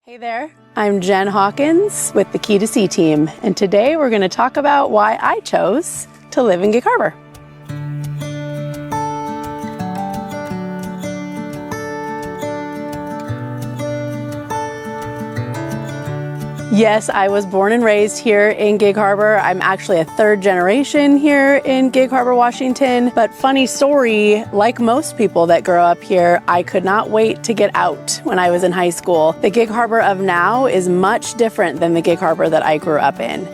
Hey there, I'm Jen Hawkins with the Key to Sea team, and today we're going to talk about why I chose to live in Gig Harbor. Yes, I was born and raised here in Gig Harbor. I'm actually a third generation here in Gig Harbor, Washington. But funny story, like most people that grow up here, I could not wait to get out when I was in high school. The Gig Harbor of now is much different than the Gig Harbor that I grew up in.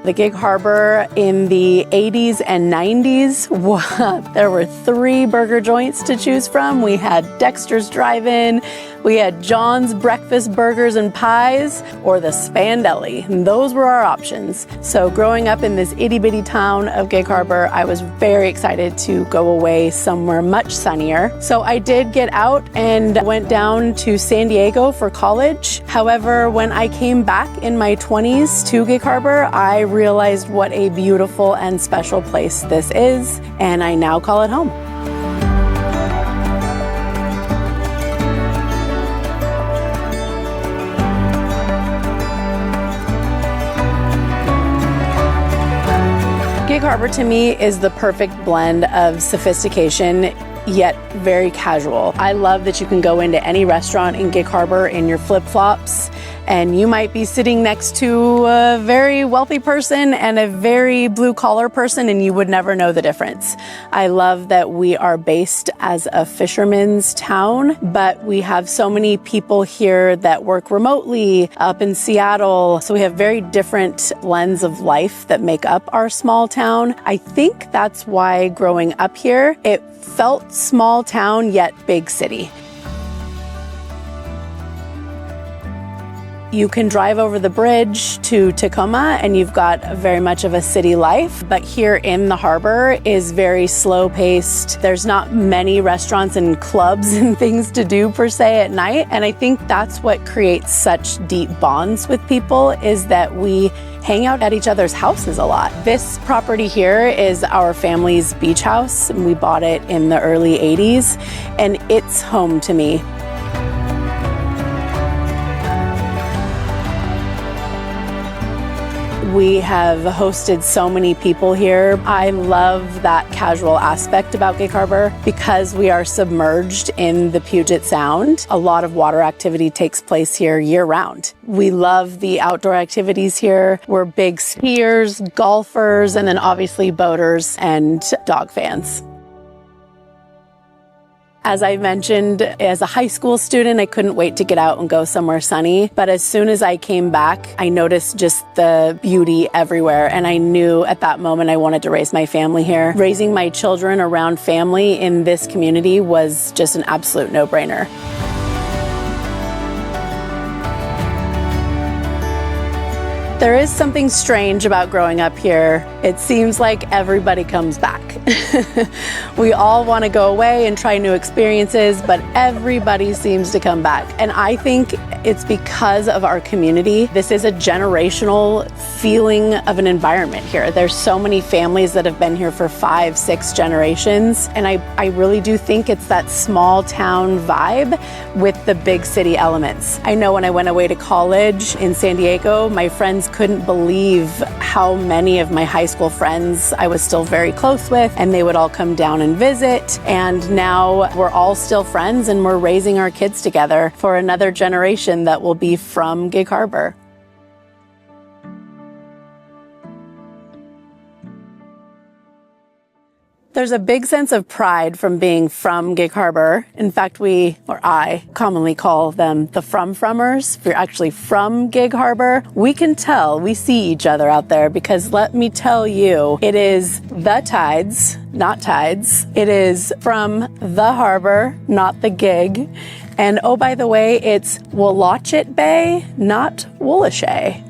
The Gig Harbor in the 80s and 90s, there were 3 burger joints to choose from. We had Dexter's Drive-In, we had John's Breakfast Burgers and Pies, or the Spandelli. And those were our options. So growing up in this itty-bitty town of Gig Harbor, I was very excited to go away somewhere much sunnier. So I did get out and went down to San Diego for college. However, when I came back in my 20s to Gig Harbor, I realized what a beautiful and special place this is, and I now call it home. Gig Harbor to me is the perfect blend of sophistication yet very casual. I love that you can go into any restaurant in Gig Harbor in your flip-flops, and you might be sitting next to a very wealthy person and a very blue-collar person, and you would never know the difference. I love that we are based as a fisherman's town, but we have so many people here that work remotely up in Seattle, so we have very different blends of life that make up our small town. I think that's why growing up here, it felt small town yet big city. You can drive over the bridge to Tacoma and you've got very much of a city life, but here in the harbor is very slow paced. There's not many restaurants and clubs and things to do per se at night. And I think that's what creates such deep bonds with people, is that we hang out at each other's houses a lot. This property here is our family's beach house. We bought it in the early 80s and it's home to me. We have hosted so many people here. I love that casual aspect about Gig Harbor because we are submerged in the Puget Sound. A lot of water activity takes place here year-round. We love the outdoor activities here. We're big skiers, golfers, and then obviously boaters and dog fans. As I mentioned, as a high school student, I couldn't wait to get out and go somewhere sunny. But as soon as I came back, I noticed just the beauty everywhere. And I knew at that moment I wanted to raise my family here. Raising my children around family in this community was just an absolute no-brainer. There is something strange about growing up here. It seems like everybody comes back. We all want to go away and try new experiences, but everybody seems to come back. And I think it's because of our community. This is a generational feeling of an environment here. There's so many families that have been here for 5, 6 generations. And I really do think it's that small town vibe with the big city elements. I know when I went away to college in San Diego, my friends couldn't believe how many of my high school friends I was still very close with, and they would all come down and visit. And now we're all still friends and we're raising our kids together for another generation that will be from Gig Harbor. There's a big sense of pride from being from Gig Harbor. In fact, I commonly call them the from-fromers. If you're actually from Gig Harbor, we can tell, we see each other out there, because let me tell you, it is the tides, not tides. It is from the harbor, not the gig. And oh, by the way, it's Woolachit Bay, not Woolachet.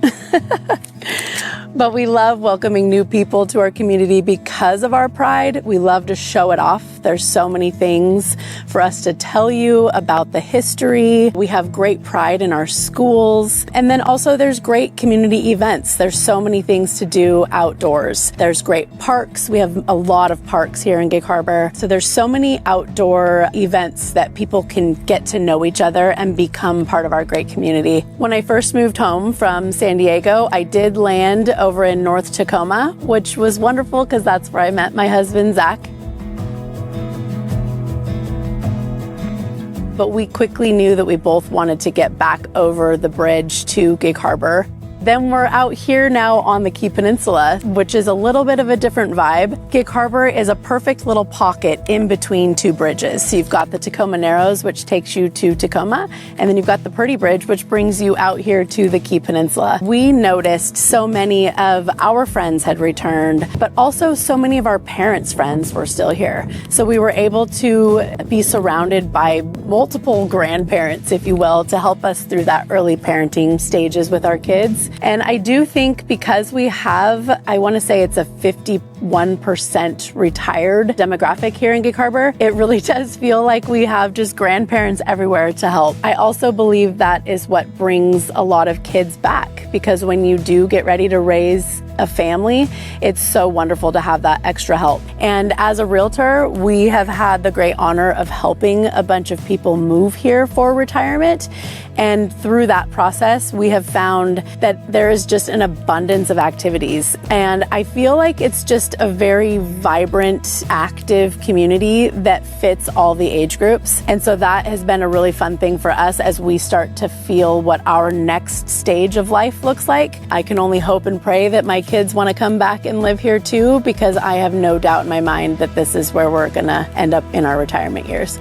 But we love welcoming new people to our community because of our pride. We love to show it off. There's so many things for us to tell you about the history. We have great pride in our schools. And then also there's great community events. There's so many things to do outdoors. There's great parks. We have a lot of parks here in Gig Harbor. So there's so many outdoor events that people can get to know each other and become part of our great community. When I first moved home from San Diego, I did land over in North Tacoma, which was wonderful because that's where I met my husband, Zach. But we quickly knew that we both wanted to get back over the bridge to Gig Harbor. Then we're out here now on the Key Peninsula, which is a little bit of a different vibe. Gig Harbor is a perfect little pocket in between two bridges. So you've got the Tacoma Narrows, which takes you to Tacoma, and then you've got the Purdy Bridge, which brings you out here to the Key Peninsula. We noticed so many of our friends had returned, but also so many of our parents' friends were still here. So we were able to be surrounded by multiple grandparents, if you will, to help us through that early parenting stages with our kids. And I do think because we have, I want to say it's a 51% retired demographic here in Gig Harbor, it really does feel like we have just grandparents everywhere to help. I also believe that is what brings a lot of kids back, because when you do get ready to raise a family, it's so wonderful to have that extra help. And as a realtor, we have had the great honor of helping a bunch of people move here for retirement. And through that process, we have found that there is just an abundance of activities. And I feel like it's just a very vibrant, active community that fits all the age groups. And so that has been a really fun thing for us as we start to feel what our next stage of life looks like. I can only hope and pray that my kids want to come back and live here too, because I have no doubt in my mind that this is where we're gonna end up in our retirement years.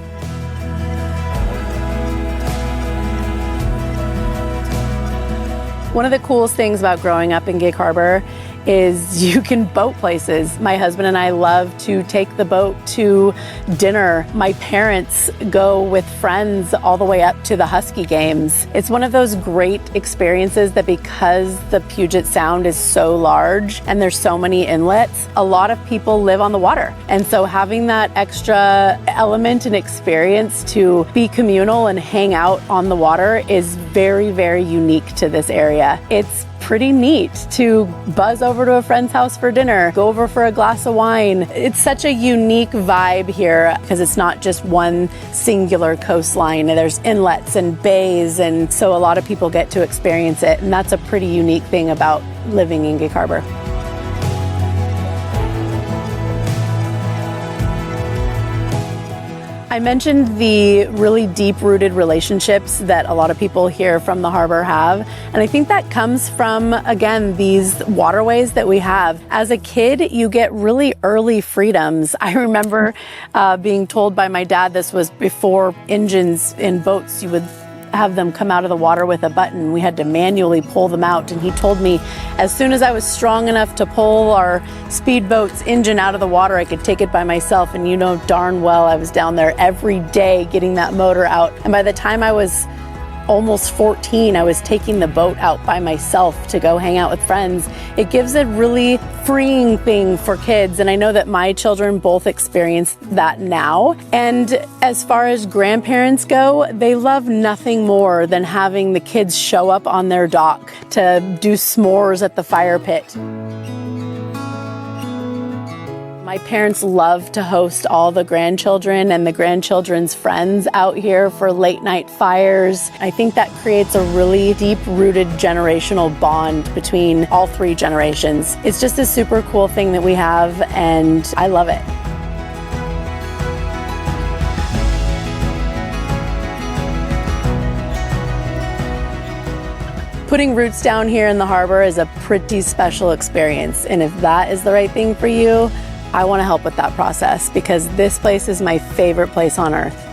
One of the coolest things about growing up in Gig Harbor is you can boat places. My husband and I love to take the boat to dinner. My parents go with friends all the way up to the Husky games. It's one of those great experiences that because the Puget Sound is so large and there's so many inlets, a lot of people live on the water. And so having that extra element and experience to be communal and hang out on the water is very, very unique to this area. It's pretty neat to buzz over to a friend's house for dinner, go over for a glass of wine. It's such a unique vibe here because it's not just one singular coastline. There's inlets and bays, and so a lot of people get to experience it, and that's a pretty unique thing about living in Gig Harbor. I mentioned the really deep-rooted relationships that a lot of people here from the harbor have, and I think that comes from, again, these waterways that we have. As a kid, you get really early freedoms. I remember being told by my dad, this was before engines in boats, you would have them come out of the water with a button. We had to manually pull them out, and he told me as soon as I was strong enough to pull our speedboat's engine out of the water, I could take it by myself. And you know darn well I was down there every day getting that motor out. And by the time I was almost 14, I was taking the boat out by myself to go hang out with friends. It gives a really freeing thing for kids, and I know that my children both experience that now. And as far as grandparents go, they love nothing more than having the kids show up on their dock to do s'mores at the fire pit. My parents love to host all the grandchildren and the grandchildren's friends out here for late night fires. I think that creates a really deep-rooted generational bond between all three generations. It's just a super cool thing that we have, and I love it. Putting roots down here in the harbor is a pretty special experience, and if that is the right thing for you, I want to help with that process because this place is my favorite place on earth.